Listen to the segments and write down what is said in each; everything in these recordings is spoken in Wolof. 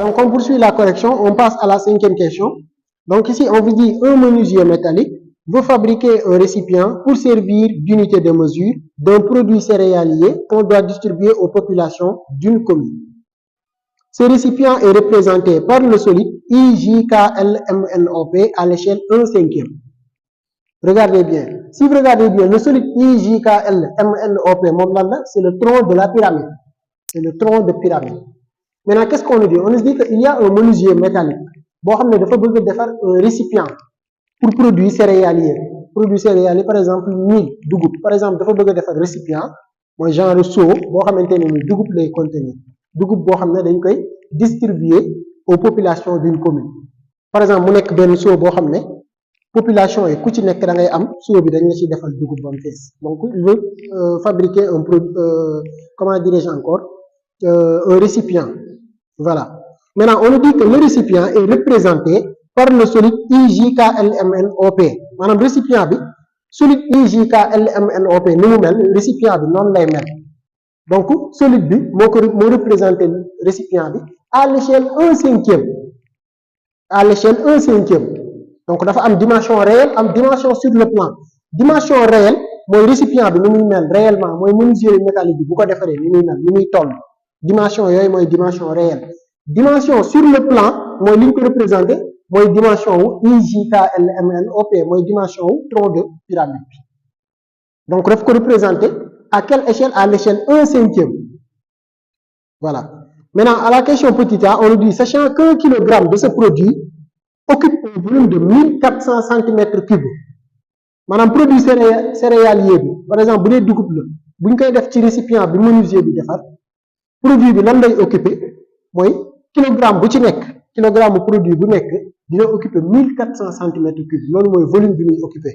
donc on poursuit la correction, on passe à la cinquième question. Donc ici, on vous dit un menuisier métallique veut fabriquer un récipient pour servir d'unité de mesure d'un produit céréalier qu'on doit distribuer aux populations d'une commune. Ce récipient est représenté par le solide IJKLMNOP à l'échelle 1/5. Regardez bien. Si vous regardez bien, le solide IJKLMNOP, c'est le tronc de la pyramide. C'est le tronc de pyramide. Maintenant, qu'est-ce qu'on nous dit? On nous dit qu'il y a un menuisier métallique. Bon, on veut faire un récipient pour produits céréaliers. Produits céréaliers, par exemple, mil, dougoub. Par exemple, il faut faire un récipient, moi, genre seau, bon, on va dougoub les contenir. Dougoub, bon, on va distribuer aux populations d'une commune. Par exemple, on a un seau, bon, population est couchi nek da ngay am soo bi dañ la ci defal dugub bam fess. Donc il veut fabriquer un produit comment dirais-je encore un récipient. Voilà. Maintenant on nous dit que le récipient est représenté par le solide IJKLMNOP. Manam récipient bi solide IJKLMNOP ni mu mel récipient bi non lay mel. Donc solide bi mo représenter récipient bi à l'échelle 1/5. À l'échelle 1/5. Donc dafa am dimension réelle am dimension sur le plan. Dimension réelle mooy récipient bi ni muy mel réellement mooy menuisier métallique bi bu ko defaree ni muy mel ni muy toll. Dimension yooyu mooy dimension réelle. Dimension sur le plan mooy li ñu ko représenté mooy dimension wu IJKLMNOP mooy dimension wu tronc de pyramide bi. Donc daf ko représenté à quelle échelle? À l'échelle 1/5. Voilà. Maintenant à la question petit a, on nous dit sachant qu'un kilogramme de ce produit occupe un volume de 1400 cm3. Madame produit céréalier bi par exemple bu dee dugub la bu ñu koy def ci récipient bi menuisier bi defar produit bi lan lay occuper mooy kilogramme bu ci nekk kilogramme produit bu nekk dina occuper 1400 cm3. loolu mooy volume bi muy occuper.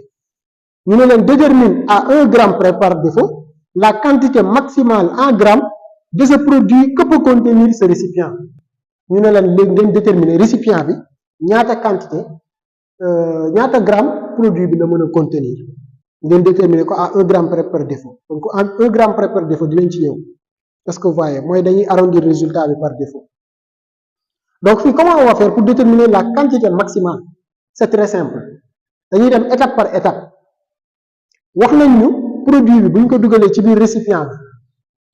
ñu ne leen détermine à 1 gramme près par défaut la quantité maximale en grammes de ce produit que peut contenir ce récipient. ñu ne leen léegi ngeen déterminer récipient bi ñaata quantité ñaata gramme produit bi la mën a contenir ngeen déterminer ko à 1 gramme près par défaut. Donc en 1 gramme près par défaut dinañ ci ñëw est-ce que vous voyez mooy dañuy arrondir résultat bi par défaut. Donc fii comment on va faire pour déterminer la quantité maximale? C'est très simple dañuy dem étape par étape. wax nañ ñu produit bi bu ñu ko dugalee ci biir récipient bi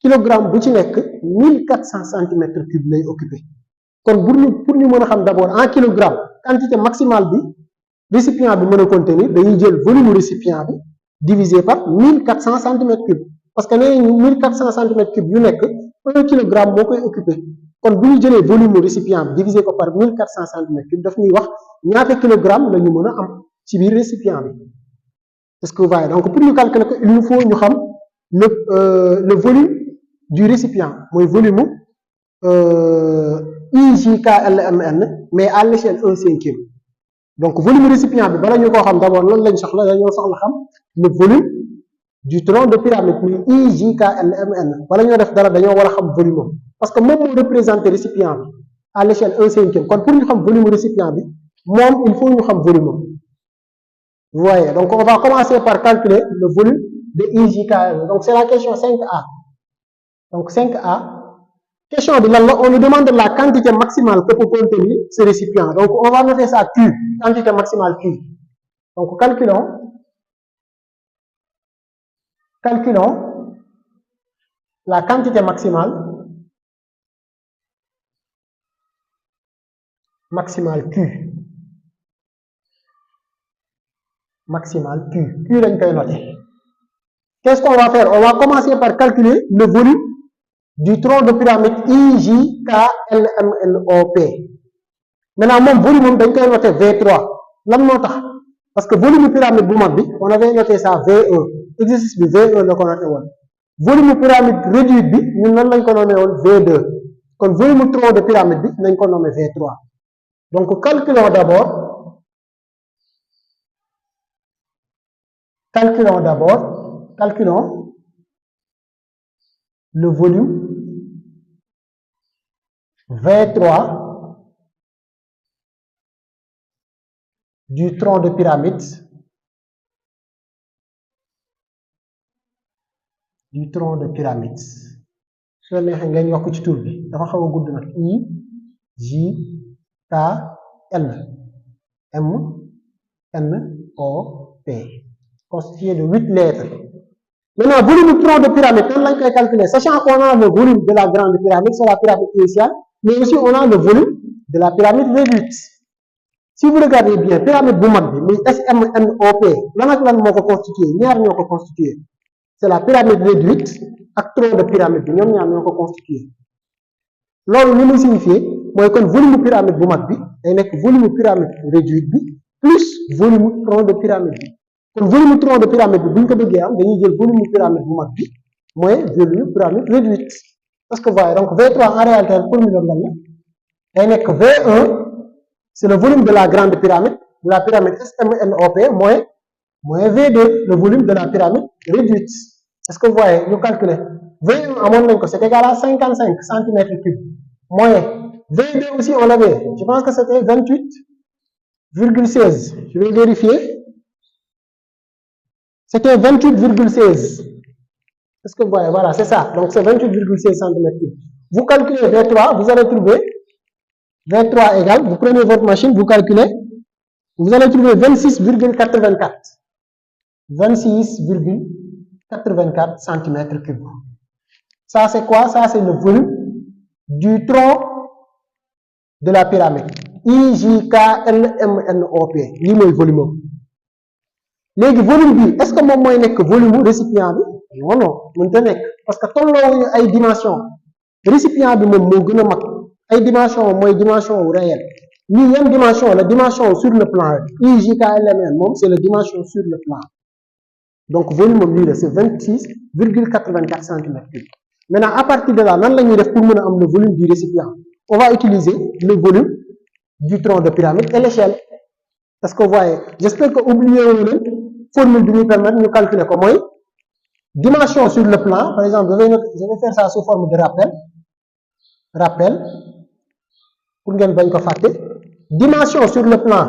kilogramme bu ci nekk 1400 cm3 lay occuper. kon pour ñu mën a xam d'abord en kilogramme quantité maximale bi récipient bi mën a contenir dañuy jël volume récipient bi divisé par 1400 cm3 parce que nee nañu 1400 cm3 yu nekk 1 kilogramme moo koy occuper. kon bu ñu jëlee volume récipient bi divisé ko par 1400 cm3 daf ñuy wax ñaata kilogramme la ñu mën a am ci biir récipient bi. est-ce que vous voyez? Donc pour ñu calculer ko il nous faut ñu xam le volume du récipient mooy volume IJKLMN mais à l'échelle 1/5. Donc volume récipient bi bala ñu koo xam d'abord lan lañ soxla dañoo soxla xam le volume du tronc de pyramide muy IJKLMN bala ñoo def dara dañoo war a xam volume am parce que moom moo représenter récipient bi à l'échelle 1/5. kon pour ñu xam volume récipient bi moom il faut ñu xam volume am. Vous voyez, donc on va commencer par calculer le volume de IJKL. Donc c'est la question 5A. Donc 5A, question de on nous demande la quantité maximale que peut contenir ce récipient. Donc on va noter ça Q, quantité maximale Q. Donc calculons la quantité maximale Q. Maximale Q lañ koy noter. Qu'est-ce qu'on va faire? On va commencer par calculer le volume du tronc de pyramide IJKLMNOP. Maintenant moom volume dañ koy noter V3 lan moo tax parce que volume pyramide bu mag bi on avait noté ça V1 exercice bi V1 la ko noté woon. volume pyramide réduite bi ñun nan lañ ko nommé woon V2 kon volume tronc de pyramide bi nañ ko nommé V3. Donc calculons d'abord le volume V3 du tronc de pyramide soo neexee ngeen yokk ci tur bi dafa xaw a gudd nag JKL MNOP constitué de 8 lettres. Maintenant, volume du tronc de pyramide, on l'a calculé, sachant qu'on a le volume de la grande pyramide, c'est la pyramide initiale, mais aussi on a le volume de la pyramide réduite. Si vous regardez bien, pyramide bu mag bi muy SMNOP lan ak lan moo ko constitué ñaar ñoo ko constitué c'est la pyramide réduite ak tronc de pyramide bi ñoom ñaar ñoo ko constitué loolu li muy signifié mooy kon volume pyramide bu mag bi day nekk volume pyramide réduite bi plus volume tronc de pyramide bi kon volume tronc de pyramide bi bu ñu ko bëggee am dañuy jël volume pyramide bu mag bi mooy volume pyramide réduite parce que voyez donc V3 en réalité formule lan la day nekk V1 c'est le volume de la grande pyramide, de la pyramide SMNOP, moins V2, le volume de la pyramide réduite. Est-ce que vous voyez, nous calculons. V1 à mon c'est égal à 55 cm3. Moins V2 aussi, on l'avait. Je pense que c'était 28,16. Je vais vérifier. C'était 28,16. Est-ce que vous voyez, voilà, c'est ça. Donc c'est 28,16 cm3. Vous calculez V3, vous allez trouver V3 égale, vous prenez votre machine, vous calculez, vous allez trouver 26,84. 26,84 cm3. Ça, c'est quoi? Ça, c'est le volume du tronc de la pyramide. IJKLMNOP. Lii mooy volume. Léegi volume bi, est-ce que moom mooy nekk volume récipient bi? Non, non, mënta nekk. Parce que tolloo ay dimension. Récipient bi moom moo gën a mag. Ay dimension mooy dimension réelle lii yan dimension la dimension sur le plan IJKLMN moom c'est la dimension sur le plan donc volume moom lii la c'est 26,84 cm3. Maintenant à partir de là nan la ñuy def pour mën a am le volume du récipient on va utiliser le volume du tronc de pyramide et l'échelle parce que vous voyez j'espère que oublié wu leen formule bi ñuy permettre ñu calculer ko mooy dimension sur le plan par exemple je vais faire ça sous forme de rappel pour ngeen bañ ko fàtte dimension sur le plan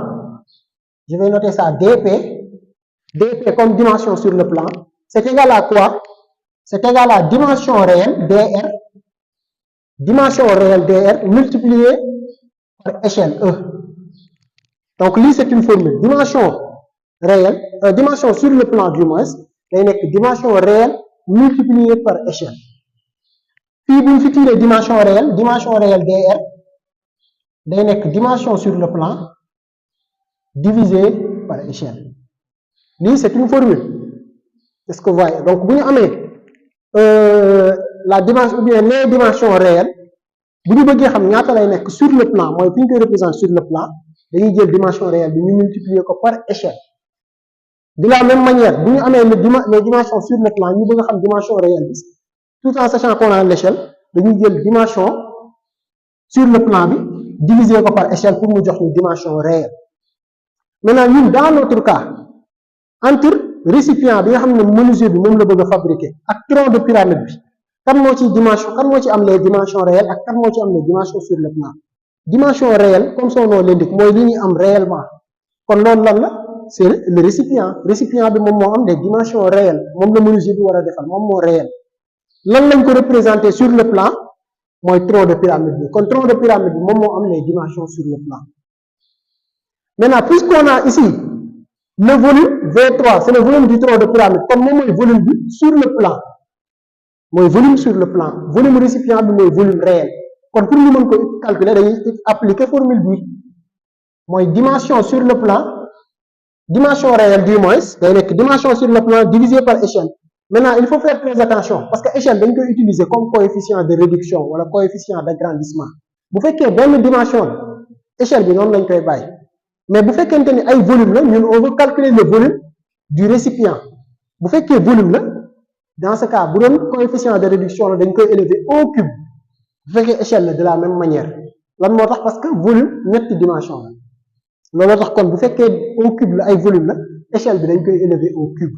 je vais noter ça DP comme dimension sur le plan c'est égal à quoi c'est égal à dimension réelle DR multiplié par échelle E donc lii c'est une formule dimension réelle dimension sur le plan du moins day nekk dimension réelle multiplié par échelle fii bu ñu fi tiré dimension réelle DR day nekk dimension sur le plan divisé par échelle lii c'est une formule est-ce que vous voyez donc bu ñu amee la dimension ou bien les dimensions réelles bu ñu bëggee xam ñaata lay nekk sur le plan mooy fi ñu koy représenter sur le plan dañuy jël dimension réelle bi ñu multiplier ko par échelle de la même manière bu ñu amee les dimensions sur le plan ñu bëgg a xam dimension réelle bi tout en sachant qu'on a l'échelle dañuy jël dimension sur le plan bi diviser ko par échelle pour mu jox ñu dimension réelle maintenant ñun dans notre cas entre récipient bi nga xam ne menuisier bi moom la bëgg a fabriquer ak tronc de pyramide bi kan moo ci am les dimensions réelles ak kan moo ci am les dimensions sur le plan dimension réelle comme son nom l'indique mooy li ñuy am réellement kon loolu lan la c'est le récipient bi moom moo am des dimensions réelles moom la menuisier bi war a defal moom moo réel lan lañ ko représenter sur le plan mooy tronc de pyramide bi kon tronc de pyramide bi moom moo am les dimensions sur le plan maintenant puisqu'on a ici le volume V3 c'est le volume du tronc de pyramide comme moom mooy volume bi sur le plan mooy volume sur le plan volume récipient bi mooy volume réel kon pour ñu mën ko calculer dañuy appliquer formule bi mooy dimension sur le plan dimension réelle du moins day nekk dimension sur le plan divisé par échelle maintenant il faut faire très attention parce que échelle dañ koy utiliser comme coefficient de réduction wala coefficient d'agrandissement bu fekkee benn dimension la échelle bi noonu lañ koy bàyyi mais bu fekkente ni ay volume la ñun on veut calculer le volume du récipient bu fekkee volume la dans ce cas bu doon coefficient de réduction la dañ koy élever au cube bu fekkee échelle la de la même manière lan moo tax parce que volume ñetti dimension la looloo tax kon bu fekkee au cube la ay volume la échelle bi dañ koy élever au cube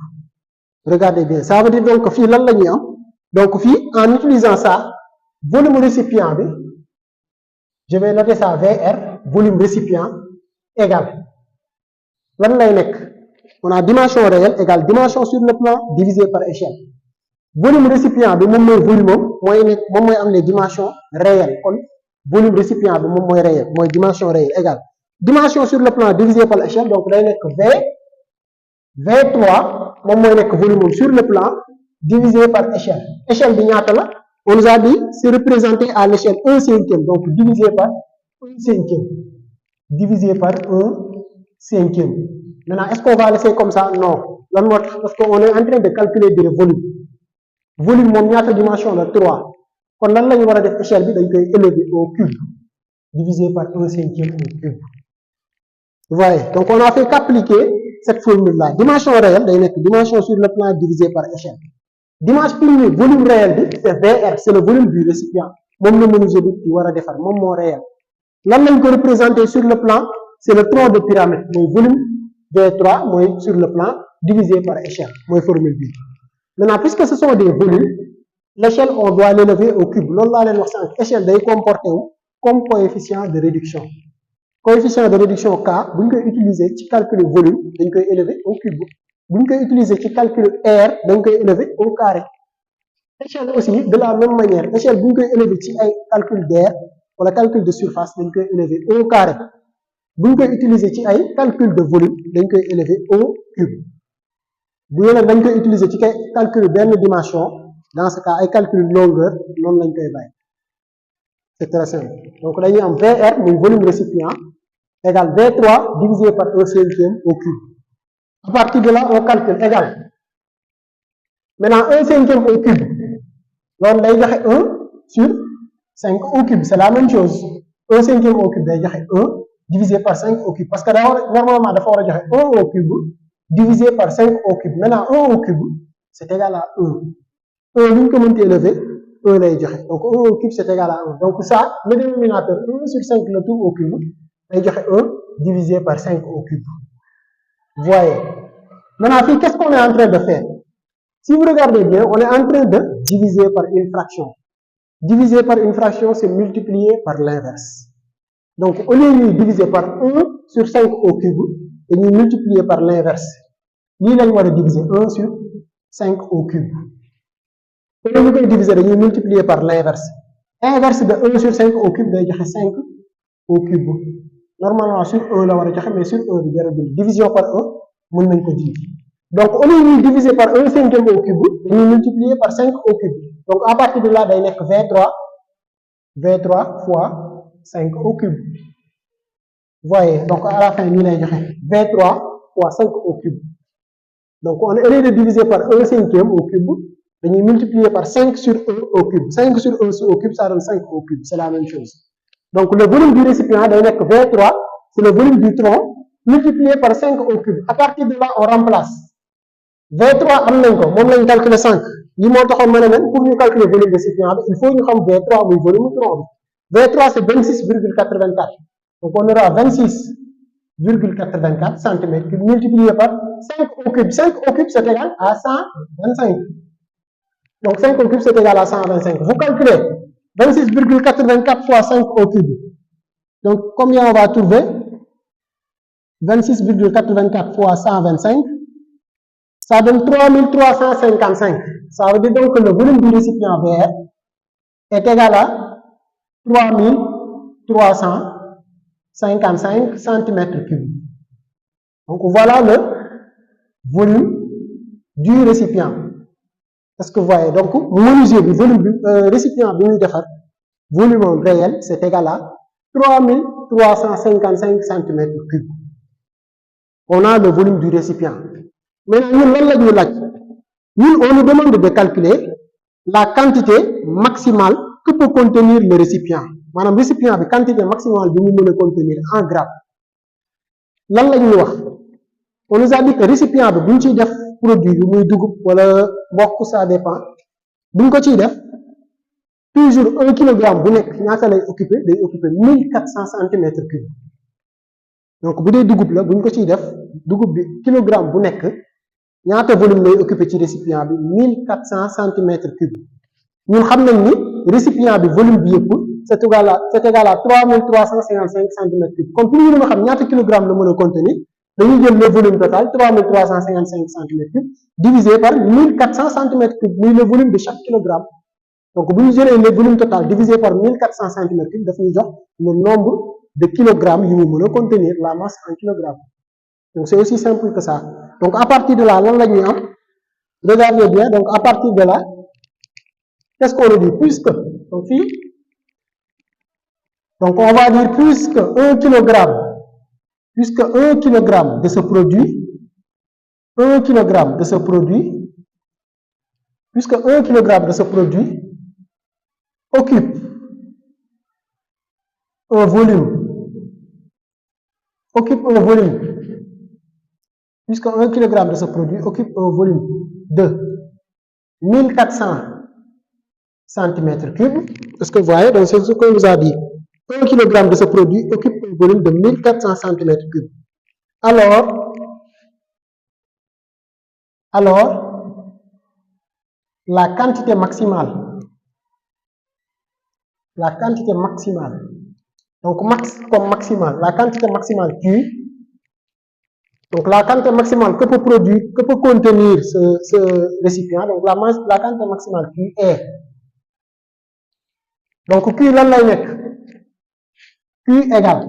regardez bien ça veut dire donc fii lan la ñuy am donc fii en utilisant ça volume récipient bi je vais noter ça VR volume récipient égal lan lay nekk on a dimension réelle égale dimension sur le plan divisé par échelle volume récipient bi moom mooy volume moom mooy am les dimensions réelles kon volume récipient bi moom mooy réel mooy dimension réelle égale dimension sur le plan divisé par l'échelle donc day nekk V3 moom mooy nekk volume sur le plan divisé par échelle échelle bi ñaata la on nous a dit c'est représenté à l'échelle 1/5 donc divisé par 1/5 divisé par 1/5 maintenant est-ce qu'on va laisser comme ça non lan moo tax parce que on est en train de calculer le volume moom ñaata dimension la 3 kon lan la ñu war a def échelle bi dañ koy élever au cube divisé par 1/5 au cube vous voyez donc on a fait qu'appliquer cette formule là dimension réelle day nekk dimension sur le plan divisé par échelle dimension premier volume réel bi c'est VR c'est le volume du récipient moom la menuisier bi di war a defar moom moo réel lan lañ ko représenter sur le plan c'est le tronc de pyramide mooy volume V3 mooy sur le plan divisé par échelle mooy formule bi maintenant puisque ce sont des volumes l'échelle on doit l'élever au cube loolu laa leen wax sànq échelle day comporter wu comme coefficient de réduction coefficient de réduction K bu ñu koy utiliser ci calcul volume dañ koy élever au cube bu ñu koy utiliser ci calcul R dañ koy élever au carré échelle aussi de la même manière échelle bu ñu koy élever ci ay calcul d'air wala calcul de surface dañ koy élever au carré bu ñu koy utiliser ci ay calcul de volume dañ koy élever au cube bu yeneen dañ koy utiliser ci calcul benn dimension dans ce cas ay calcul longueur noonu lañ koy bàyyi c'est très simple donc dañuy am VR muy volume récipient égale V3 divisé par 1/5 au cube à partir de là on calcule égal maintenant 1/5 au cube loolu day joxe 1 sur 5 au cube c'est la même chose 1/5 au cube day joxe 1 divisé par 5 au cube parce que normalement dafa war a joxe 1 au cube divisé par 5 au cube maintenant 1 au cube c'est égal à 1 1 lu ñu ko mënti élever 1 lay joxe donc 1 au cube c'est égal à 1 donc ça le dénominateur 1 sur 5 le tout au cube day joxe 1 divisé par 5 au cube voyez maintenant fii qu'est-ce qu'on est en train de faire si vous regardez bien on est en train de diviser par une fraction diviser par une fraction c'est multiplier par l'inverse donc au lieu ñuy diviser par 1 sur 5 au cube dañuy multiplier par l'inverse lii lañ war a diviser 1 sur 5 au cube au lieu ñu koy diviser dañuy multiplier par l'inverse inverse de 1 sur 5 au cube day joxe 5 au cube normalement sur 1 la war a joxe mais sur 1 bi jarul division par 1 mën nañ ko dindi donc au lieu ñuy diviser par 1/5 au cube dañuy multiplier par 5 au cube donc à partir de là day nekk V3 fois 5 au cube voyez donc à la fin ñu lay joxe V3 fois 5 au cube donc on est au lieu de diviser par 1/5 au cube dañuy multiplier par 5 sur 1 au cube 5 sur 1 au cube ça donne 5 au cube c'est la même chose donc le volume du récipient day nekk V3 c'est le volume du tronc multiplié par 5 au cube à partir de là on remplace V3 am nañ ko moom lañ calculer 5 li moo taxoon ma ne leen pour ñu calculer volume récipient bi il faut ñu xam V3 muy volume tronc bi V3 c'est 26,84 donc on aura 26,84 centimètres cubes multiplié par 5 au cube 5 au cube c'est égal à 125 donc 5 au cube c'est égal à 125 vous calculez 26,84 fois 5 au cube donc combien on va trouver 26,84 fois 125 ça donne 3355 ça veut dire donc que le volume du récipient VR est égal à 3355 centimètres cubes donc voilà le volume du récipient est-ce que vous voyez donc menuisier bi volume bi récipient bi ñuy defar volume réel c'est égal à 3355 centimètres cubes on a le volume du récipient maintenant ñun lan la ñuy laaj ñun on nous demande de calculer la quantité maximale que peut contenir le récipient maanaam récipient bi quantité maximale bi mu mën a contenir en grammes lan la ñuy wax on nous a dit que récipient bi bu ñu ciy def produit bi muy dugub wala mboq ça dépend bu ñu ko ciy def toujours 1 kilogramme bu nekk ñaata lay occuper day occuper 1400 centimètres cubes donc bu dee dugub la bu ñu ko ciy def dugub bi kilogramme bu nekk ñaata volume lay occuper ci récipient bi 1400 centimètres cubes ñun xam nañ ni récipient bi volume bi yëpp c'est égal à 3355 centimètres cubes comme pour ñu mën a xam ñaata kilogramme la mën a contenir dañuy jël le volume total 3355 centimètres cubes divisé par 1400 centimètres cubes muy le volume de chaque kilogramme donc bu ñu jëlee le volume total divisé par 1400 centimètres cubes daf ñuy jox le nombre de kilogrammes yu mu mën a contenir, la masse en kilogrammes. Donc c'est aussi simple que ça. Donc à partir de là lan la ñuy am, regardez bien, donc à partir de là qu'est-ce qu'on dit, puisque donc fii donc on va dire puisque 1 kilogramme de ce produit, 1 kilogramme de ce produit, puisque 1 kilogramme de ce produit occupe un volume, puisque 1 kilogramme de ce produit occupe un volume de 1400 centimètres cubes. Est-ce que vous voyez? Donc c'est ce qu'on nous a dit. 1 kilogramme de ce produit occupe un volume de 1400 centimètres cubes. Alors, la quantité maximale, donc max comme maximale, la quantité maximale Q, donc la quantité maximale que peut contenir ce récipient, donc la quantité maximale Q est, donc Q lan lay nekk, Q égale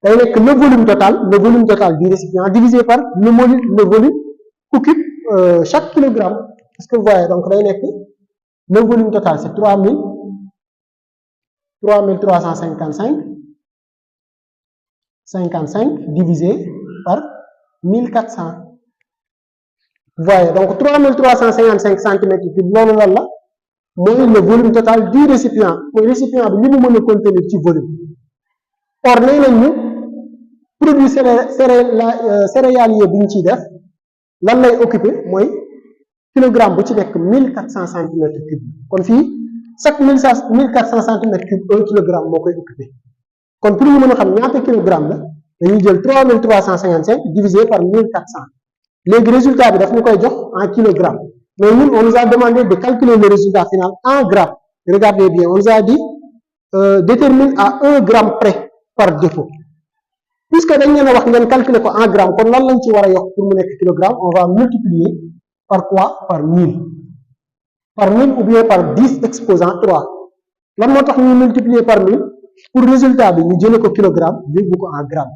day nekk le volume total du récipient divisé par le volume qu'occupe chaque kilogramme. Est-ce que vous voyez? Donc day nekk le volume total c'est 3355 divisé par 1400. Vous voyez? Donc 3355 centimètres cubes loolu lan la mooy le volume total du récipient, mooy récipient bi li mu mën a contenir ci volume. Or nee nañ ñu produit céréalier bi ñu ciy def lan lay occuper mooy kilogramme bu ci nekk 1400 centimètres cubes. Kon fii chaque 1400 centimètres cubes 1 kilogramme moo koy occuper. Kon pour ñu mën a xam ñaata kilogramme la dañuy jël 3355 divisé par 1400. Léegi résultat bi daf ñu koy jox en kilogramme. Mais ñun on nous a demandé de calculer le résultat final en grammes. Regardez bien, on nous a dit détermine à 1 gramme près par défaut. Puisque dañ leen a wax ngeen calculer ko en gramme, kon lan lañ ci war a yokk pour mu nekk kilogramme, on va multiplier par quoi? Par 1000. Par 1000 ou bien par 10 exposant 3. Lan moo tax ñu multiplier par 1000 pour résultat bi ñu jëlee ko kilogramme yóbbu ko en gramme.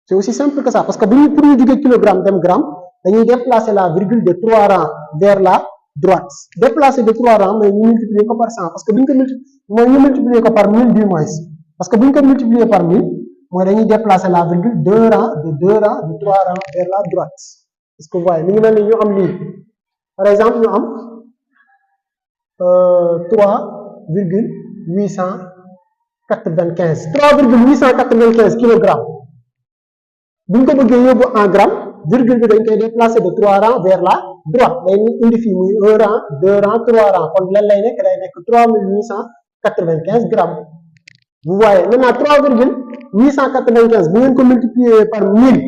C'est aussi simple que ça, parce que pour ñu jógee kilogramme dem gramme dañuy déplacer la virgule de 3 rangs vers la droite. Déplacer de 3 rangs mais ñu multiplier ko par 100, parce que bu ñu multiplier ko par 1000 du moins, parce que bu ñu ko multiplier par 1000 mooy dañuy déplacer la virgule de 3 rangs vers la droite. Est-ce que vous voyez? Mi ngi mel ni ñu am lii, par exemple ñu am 3,895 kilogrammes. Bu ñu ko bëggee yóbbu en gramme, virgule bi dañ koy déplacer de 3 rangs vers la droite, day indi fii muy 1 rang 2 rangs 3 rangs, kon lan lay nekk? Day nekk 3895 grammes. Vous voyez maintenant 3,895 bu ngeen ko multiplier par 1000,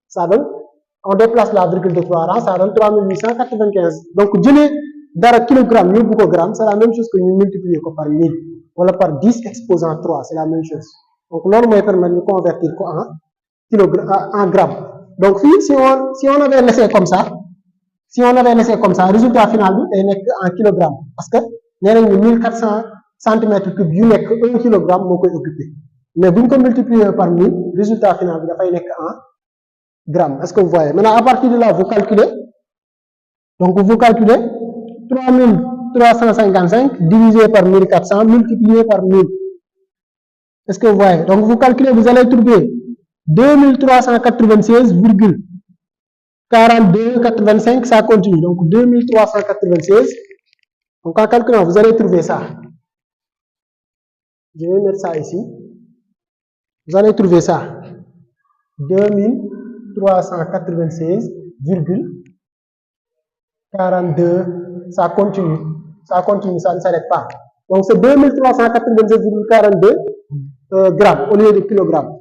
ça donne, on déplace la virgule de 3 rangs, ça donne 3895. Donc jëlee dara kilogramme yóbbu ko gramme, c'est la même chose que ñu multiplier ko par 1000 wala par 10 exposant 3, c'est la même chose. Donc loolu mooy permettre ñu convertir ko en gramme. Donc fii si on avait laissé comme ça, résultat final bi day nekk en kilogramme, parce que nee nañ ñu 1400 centimètres cubes yu nekk 1 kilogramme moo koy occupé, mais bu ñu ko multiplier par 1000, résultat final bi dafay nekk en gramme. Est-ce que vous voyez? Maintenant à partir de là vous calculez, donc vous calculez 3355 divisé par 1400 multiplié par 1000. Est-ce que vous voyez? Donc vous calculez, vous allez trouver 2396,42,85, ça continue. Donc 2396. Donc en calculant, vous allez trouver ça. Je vais mettre ça ici. Vous allez trouver ça. 2396,42. Ça continue. Ça continue, ça ne s'arrête pas. Donc c'est 2396,42 grammes au lieu de kilogrammes.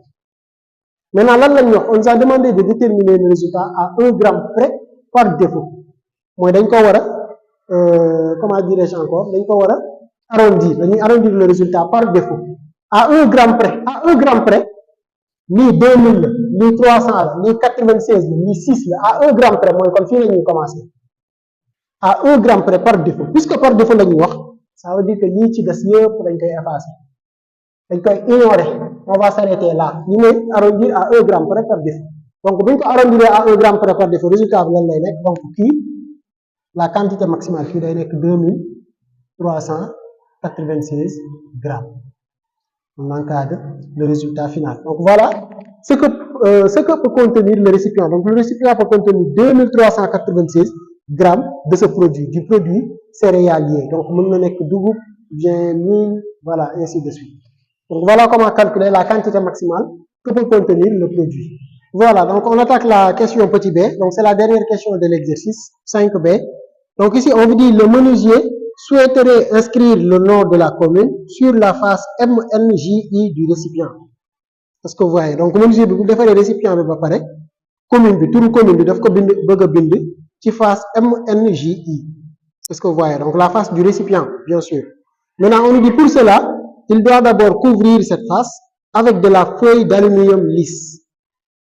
Maintenant, là, on nous a demandé de déterminer le résultat à 1 gramme près par défaut. Moi, comment dirais-je encore? Arrondir le résultat par défaut. À 1 gramme près, ni 2000, ni 300, ni 96, ni 6, à 1 gramme près, moi, comme fini, nous commencer. à 1 gramme près par défaut. Puisque par défaut, ça veut dire que lii ci des yëpp dañ koy effacer. Dañ koy ignorer. On va s'arrêter là. Li mooy arrondir à 1 gramme près par défaut. Donc, bu ñu ko arrondir à 1 gramme près par défaut, résultat bi lan lay nekk. Donc, kii la quantité maximale fii day nekk 2396 grammes. On encadre le résultat final. Donc, voilà ce que peut contenir le récipient. Donc, le récipient peut contenir 2396 grammes de ce produit, du produit céréalier. Donc, mën na nekk dugub, bien mil, voilà, ainsi de suite. Donc, voilà comment calculer la quantité maximale que peut contenir le produit. Voilà, donc on attaque la question petit b. Donc, c'est la dernière question de l'exercice 5b. Donc, ici, on vous dit le menuisier souhaiterait inscrire le nom de la commune sur la face MNJI du récipient. Est-ce que vous voyez? Donc, le menuisier, vous devez le récipient, mais pas pareil. Commune, tout le commune, vous devez ci face MNJI. Est-ce que vous voyez? Donc, la face du récipient, bien sûr. Maintenant, on nous dit pour cela, il doit d'abord couvrir cette face avec de la feuille d'aluminium lisse.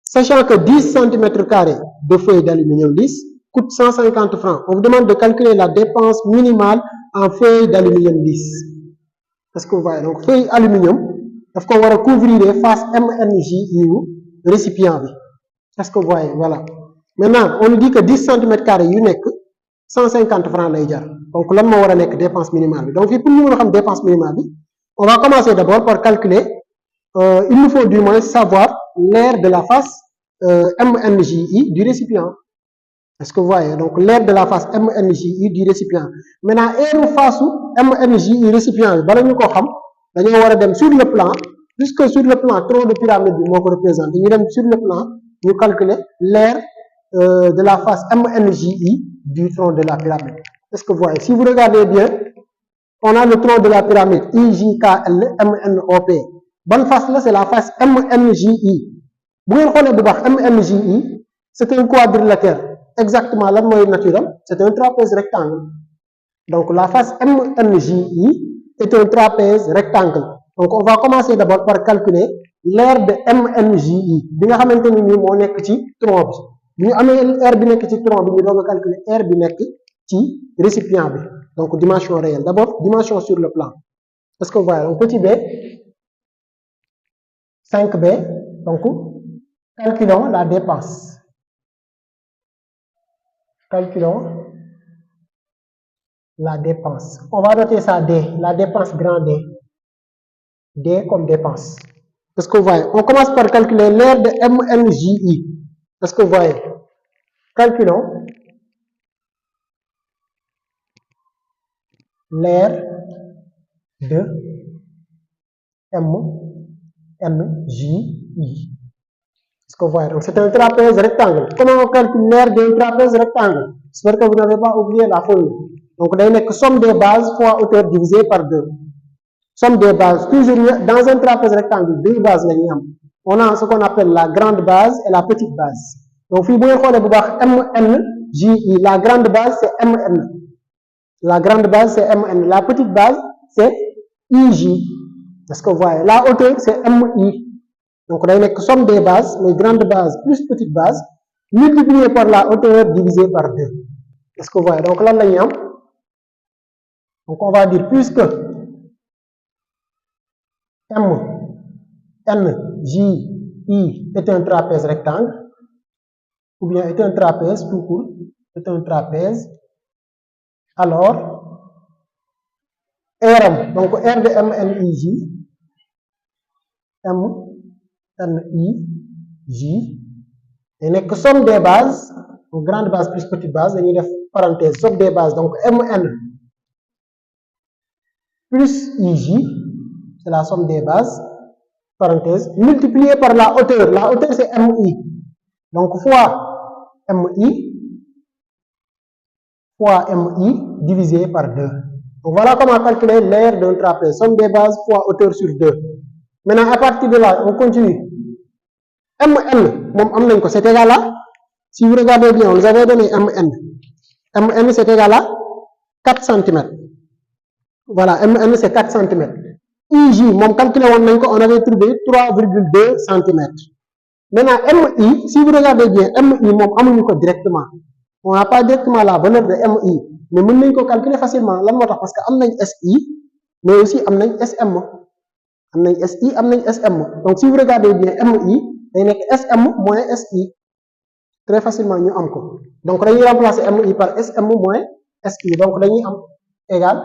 Sachant que 10 cm² de feuille d'aluminium lisse coûte 150 francs. On vous demande de calculer la dépense minimale en feuille d'aluminium lisse. Est-ce que vous voyez? Donc, feuille aluminium, est-ce qu'on va couvrir les faces MNJI ou récipient? Est-ce que vous voyez? Voilà. Maintenant, on nous dit que 10 cm² yu nekk 150 francs lay jar. Donc, lan moo war a nekk dépense minimale bi. Donc, fii pour ñu mën a xam dépense minimale bi, on va commencer d'abord par calculer, il nous faut du moins savoir l'aire de la face MNJI du récipient. Est-ce que vous voyez? Donc, l'aire de la face MNJI du récipient. Maintenant, aire face MNJI récipient bi bala ñu ko xam dañoo war a dem sur le plan, puisque sur le plan tronc de pyramide bi moo ko représente, ñu dem sur le plan ñu calculer l'aire de la face MNJI du tronc de la pyramide. Est-ce que vous voyez? Si vous regardez bien, on a le tronc de la pyramide IJKL MNOP. Bonne face là, c'est la face MNJI. Bu ngeen xoolee bu baax MNJI, c'est un quadrilatère. Exactement lan mooy naturel, c'est un trapèze rectangle. Donc la face MNJI est un trapèze rectangle. Donc on va commencer d'abord par calculer l'aire de MNJI bi nga xamante ni nii moo nekk ci tronc bi. Bu ñu amee aire bi nekk ci tronc bi ñu doog a calculer aire bi nekk ci récipient bi. Donc dimension réelle. D'abord dimension sur le plan. Est-ce que vous voyez? Donc petit b, 5b, donc calculons la dépense. Calculons la dépense. On va noter ça D, la dépense grand D. D comme dépense. Est-ce que vous voyez? On commence par calculer l'aire de MNJI. Est-ce que vous voyez? Calculons l'aire de MNJI. Est-ce que vous voyez? Donc c'est un trapèze rectangle. Comment on calcule l'aire d'un trapèze rectangle? J'espère que vous n'avez pas oublié la formule. Donc day nekk somme des bases fois hauteur divisé par 2. Somme des bases, toujours dans un trapèze rectangle, deux bases la ñuy am. On a ce qu'on appelle la grande base et la petite base. Donc fii bu ngeen xoolee bu baax MNJI, la grande base c'est MN. La grande base c'est MN. La petite base c'est IJ. Est-ce que vous voyez? La hauteur c'est MI. Donc day nekk somme des bases, les grandes bases plus petite base, multiplié par la hauteur divisé par 2. Est-ce que vous voyez? Donc lan la ñuy am? Donc on va dire puisque MNJI est un trapèze rectangle, ou bien est un trapèze tout court, est un trapèze, alors RM, donc R de MNIJ, et n'est que somme des bases, donc grande base plus petite base, dañuy def parenthèse, somme des bases, donc MN plus IJ, c'est la somme des bases, parenthèse, multiplié par la hauteur. La hauteur c'est MI. Donc fois MI divisé par 2. Donc voilà comment calculer l'aire d'un trapèze. Somme des bases fois hauteur sur 2. Maintenant à partir de là, on continue. MN, c'est égal à, si vous regardez bien, on nous avait donné MN. MN c'est égal à 4 cm. Voilà, MN c'est 4 cm. IJ, mon calculé, on avait trouvé 3,2 cm. Maintenant, MI, si vous regardez bien, MI, on n'a pas directement la valeur de MI. mais mën nañ ko calculer facilement lan moo tax parce que am nañ SI mais aussi am nañ SM am nañ SI am nañ SM donc si vous regardez bien MI day nekk SM moins SI très facilement ñu am ko donc dañuy remplacer MI par SM moins SI donc dañuy am égal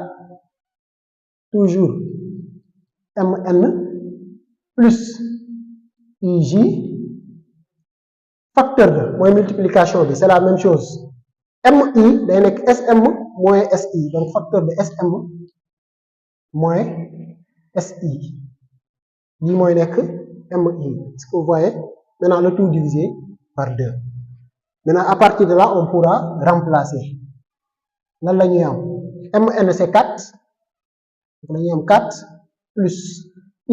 toujours MN plus IJ facteur de mooy multiplication bi c'est la même chose MI day nekk SM moins SI donc facteur de SM moins SI lii mooy nekk MI est-ce que vous voyez maintenant le tout divisé par 2 maintenant à partir de là on pourra remplacer lan la ñuy am MN c'est 4 donc la ñuy am 4 plus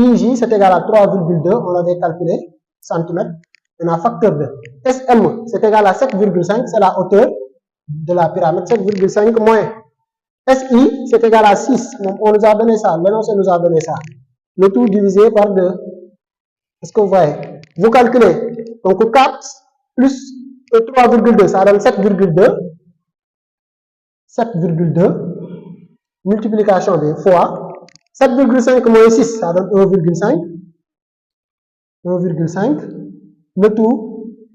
IJ c'est égal à 3,2 on l'avait calculé centimètres maintenant facteur de SM c'est égal à 7,5 c'est la hauteur de la pyramide 7,5 moins SI c'est égal à 6 donc on nous a donné ça l'énoncé nous a donné ça le tout divisé par 2 est-ce que vous voyez vous calculez donc 4 plus 3,2 ça donne 7,2 multiplication bi fois 7,5 moins 6 ça donne 1,5 le tout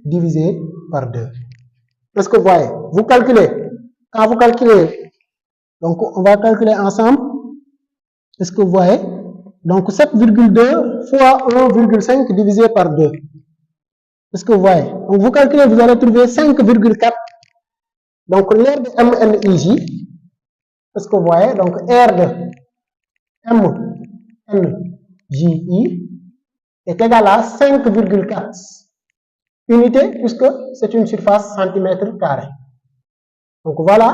divisé par 2 est-ce que vous voyez vous calculez quand vous calculez donc on va calculer ensemble est-ce que vous voyez donc 7,2 fois 1,5 divisé par 2 est-ce que vous voyez donc vous calculez vous allez trouver 5,4 donc l'aire de MNIJ est-ce que vous voyez donc aire de MNJI est égal à 5,4 unité puisque c'est une surface centimètre carré donc voilà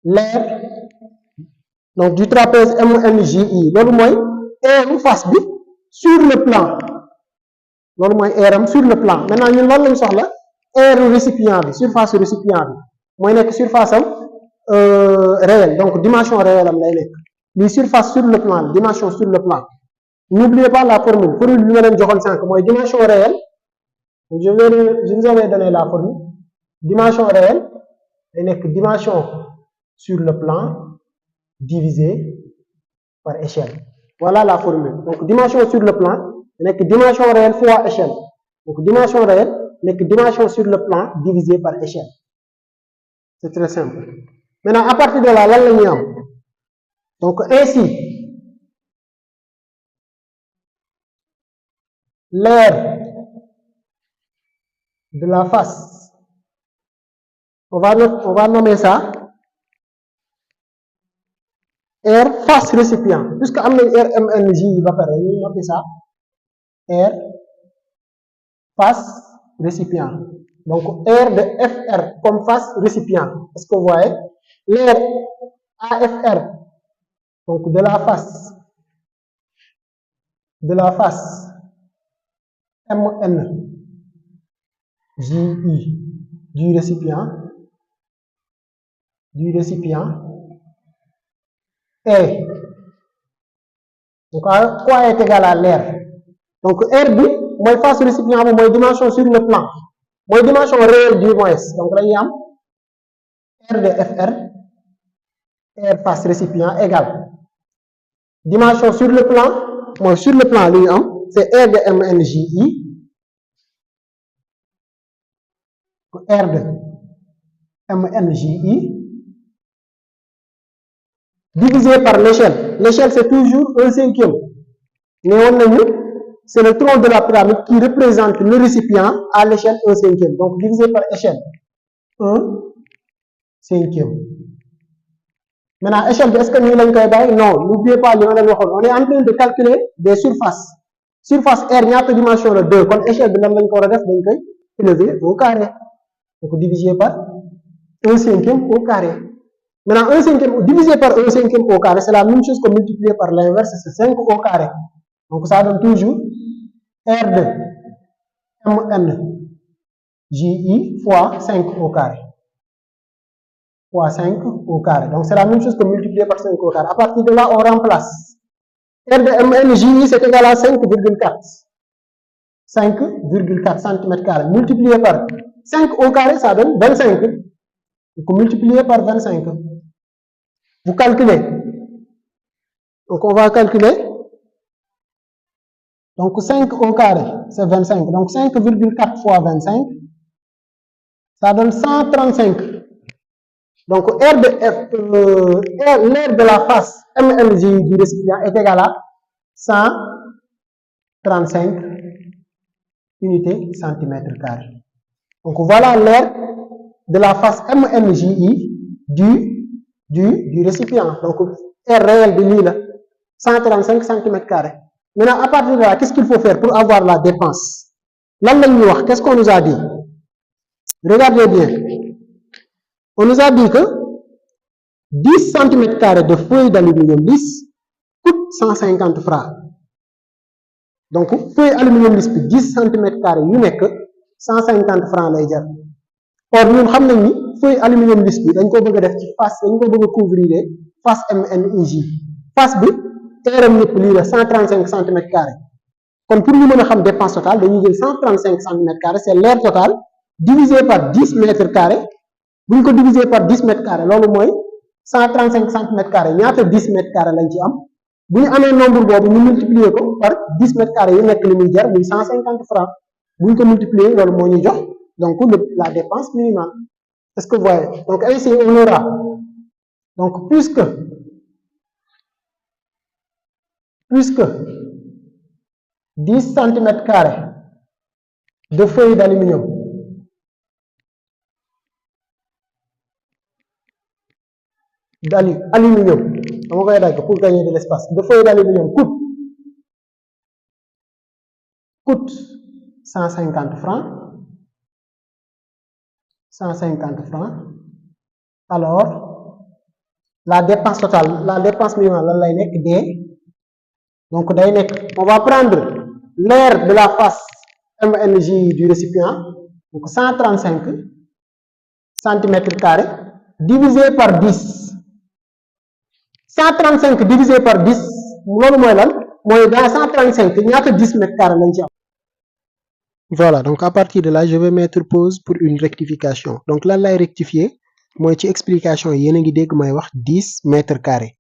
l'aire donc du trapèze MNJI loolu mooy aire face bi sur le plan loolu mooy aire am sur le plan maintenant ñun loolu lañ soxla aire récipient bi surface récipient bi mooy nekk surface am réelle donc dimension réelle am lay nekk li surface sur le plan dimension sur le plan n'oubliez pas la formule bi nga leen joxoon sànq mooy dimension réelle je vous avais donné la formule dimension réelle day nekk dimension sur le plan divisé par échelle voilà la formule donc dimension sur le plan day nekk dimension réelle fois échelle donc dimension réelle nekk dimension sur le plan divisé par échelle c'est très simple maintenant à partir de là lan la ñuy am donc ainsi l'aire de la face on va nommer ça aire face récipient puisque am nañ aire MNJ ba pare ñu nommer ça aire face récipient donc aire de FR comme face récipient est-ce que vous voyez l'aire AFR donc de la face MNJI du récipient est donc à quoi est égal à l'aire donc aire bi mooy face récipient bi mooy dimension sur le plan mooy dimension réelle du moins donc dañuy am aire de FR aire face récipient égale dimension sur le plan mooy sur le plan li ñu am c'est aire de MNJI aire de MNJI divisé par l'échelle l'échelle c'est toujours 1/5 mais woon nañu c'est le tronc de la pyramide qui représente le récipient à l'échelle 1/5 donc divisé par échelle 1/5 maintenant échelle bi est-ce que nii lañ koy bàyyi non n'oubliez pas li ma leen waxoon on est en train de calculer des surfaces surface R ñaata dimension la 2 kon échelle bi nan lañ ko war a def dañ koy élever au carré donc divisé par 1/5 au carré maintenant 1/5 divisé par 1/5 au carré c'est la même chose que multiplié par l'inverse c'est 5 au carré donc ça donne toujours R de MNJI fois 5 au carré fois 5 au carré donc c'est la même chose que multiplié par 5 au carré à partir de là on remplace R de MNJI c'est égal à 5,4 cm carré multiplié par 5 au carré ça donne 25 Donc multiplié par 25. Vous calculez. Donc on va calculer. Donc 5 au carré, c'est 25. Donc 5,4 fois 25, ça donne 135. Donc l'aire de la face MLJ du récipient est égale à 135 unités centimètres carrés. Donc voilà l'aire de la face MLJI du récipient. Donc aire réelle de l'île, 135 cm carrés. Maintenant, à partir de là, qu'est-ce qu'il faut faire pour avoir la dépense? Qu'est-ce qu'on nous a dit? Regardez bien. On nous a dit que 10 cm carrés de feuille d'aluminium lisse coûte 150 francs. Donc, feuille d'aluminium lisse, 10 cm carrés, il n'est que 150 francs. Or, nous savons que feuille d'aluminium lisse, nous avons couvrir face MNIJ. Face B, 135 cm carrés. Donc pour nous avoir la dépense totale, nous avons 135 cm carrés, c'est l'air total divisé par 10 mètres carrés. Vous divisé par 10 mètres carrés, c'est 135 cm carrés. Nous avons 10 mètres carrés. Vous avez un nombre, nous multipliez par 10 mètres carrés, vous avez 150 francs. Vous multipliez, donc la dépense minimale. Est-ce que vous voyez? Donc ainsi, on aura. Donc puisque 10 cm carrés de feuilles d'aluminium pour gagner de l'espace, de feuilles d'aluminium coûte 150 francs. 150 francs. Alors, la dépense totale, la dépense minimale, donc, on va prendre l'aire de la face MNJ du récipient, donc 135 cm carrés, divisé par 10. 135 divisé par 10, dans 135, il y a que 10 mètres carrés. Voilà, donc à partir de là, je vais mettre pause pour une rectification. Donc là, là, rectifier, moi, ci explication, il y a 10 mètres carrés.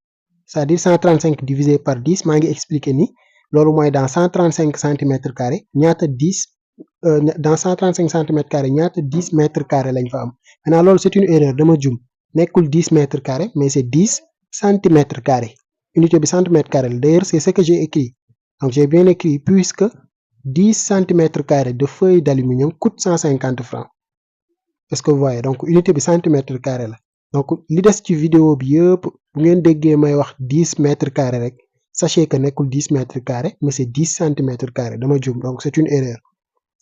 C'est-à-dire 135 divisé par 10, je vais expliquer ni. Dans 135 cm carrés, dans 135 cm carrés, il y a 10 mètres carrés. Maintenant, c'est une erreur de mon jum. N'est 10 mètres carrés, mais c'est 10 cm carrés. Unité de centimètre carré. D'ailleurs, c'est ce que j'ai écrit. Donc, j'ai bien écrit puisque 10 cm carrés de feuilles d'aluminium coûte 150 francs. Est-ce que vous voyez? Donc, unité de centimètre carré. Donc, l'idée de cette vidéo, vous avez 10 mètres carrés. Sachez que n'est que 10 mètres carrés, mais c'est 10 cm carrés. Donc, c'est une erreur.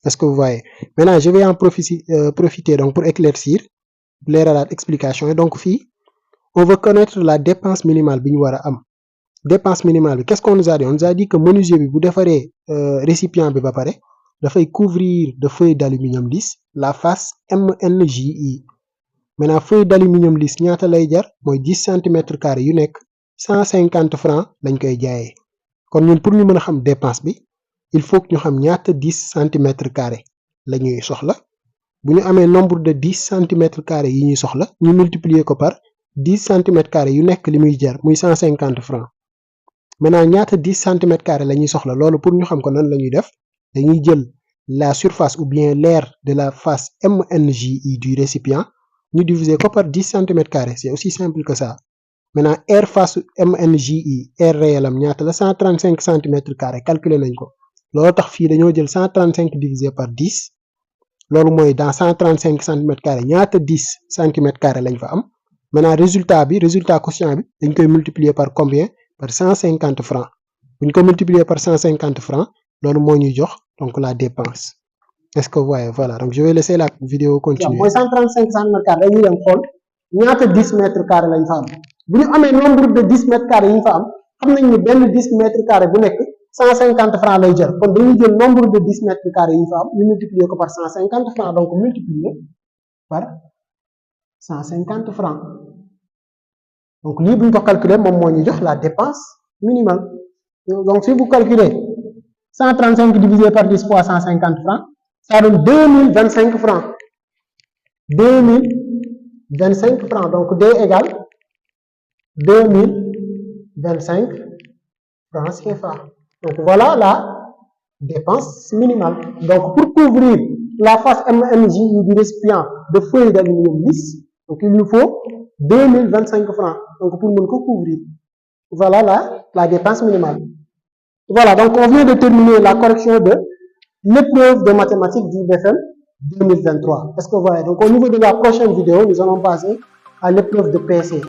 Est-ce que vous voyez? Maintenant, je vais en profiter donc, pour éclaircir l'explication. Donc, on veut connaître la dépense minimale. Dépense minimale. Qu'est-ce qu'on nous a dit? On nous a dit que menuisier, vous devez récipient, il faut couvrir de feuilles d'aluminium lisse la face MNJI. Maintenant, feuille d'aluminium lisse, ñaata lay jar moy 10 cm carrés yu nek 150 francs lañ koy jaayé. Kon ñun pour ñu mëna xam dépense bi, il faut que ñu xam ñaata 10 cm carrés lañuy soxla. Bu ñu amé nombre de 10 cm carrés yi ñuy soxla, ñu multiplier ko par 10 cm carrés yu nek limuy jar muy 150 francs. Maintenant, ñaata 10 cm carrés lañuy soxla, lolu pour ñu xam ko nan lañuy def, dañuy jël la surface ou bien l'aire de la face MNJI du récipient. Nous diviser par 10 cm carrés, c'est aussi simple que ça. Maintenant, air face MNJI, air réel, 135 cm carrés, calculez l'enco. L'autre fille, nous avons 135 divisé par 10. L'autre dans 135 cm carrés, nous avons 10 cm carrés. Maintenant, résultat quotient, nous avons multiplié par combien? Par 150 francs. Nous avons multiplié par 150 francs, l'autre donc la dépense. Est-ce que vous voyez? Voilà, donc je vais laisser la vidéo continuer. Moi, 135 cm carrés, il y a 10 mètres carrés. Si nous avons un nombre de 10 mètres carrés, nous avons 10 mètres carrés, 150 francs. Donc, nous avons le nombre de 10 mètres carrés, nous multiplions par 150 francs. Donc, multiplier par 150 francs. Donc, nous avons calculé la dépense minimale. Donc, si vous calculez 135 divisé par 10 fois 150 francs, ça donne 2025 francs. 2025 25 francs. Donc, D égale 2025 francs CFA. Donc, voilà la dépense minimale. Donc, pour couvrir la face MMJ du récipient de feuilles d'aluminium lisse, donc il nous faut 2025 francs. Donc, pour nous couvrir. Voilà la dépense minimale. Voilà, donc on vient de terminer la correction de l'épreuve de mathématiques du BFM 2023. Est-ce que vous voyez? Donc, au niveau de la prochaine vidéo, nous allons passer à l'épreuve de PC.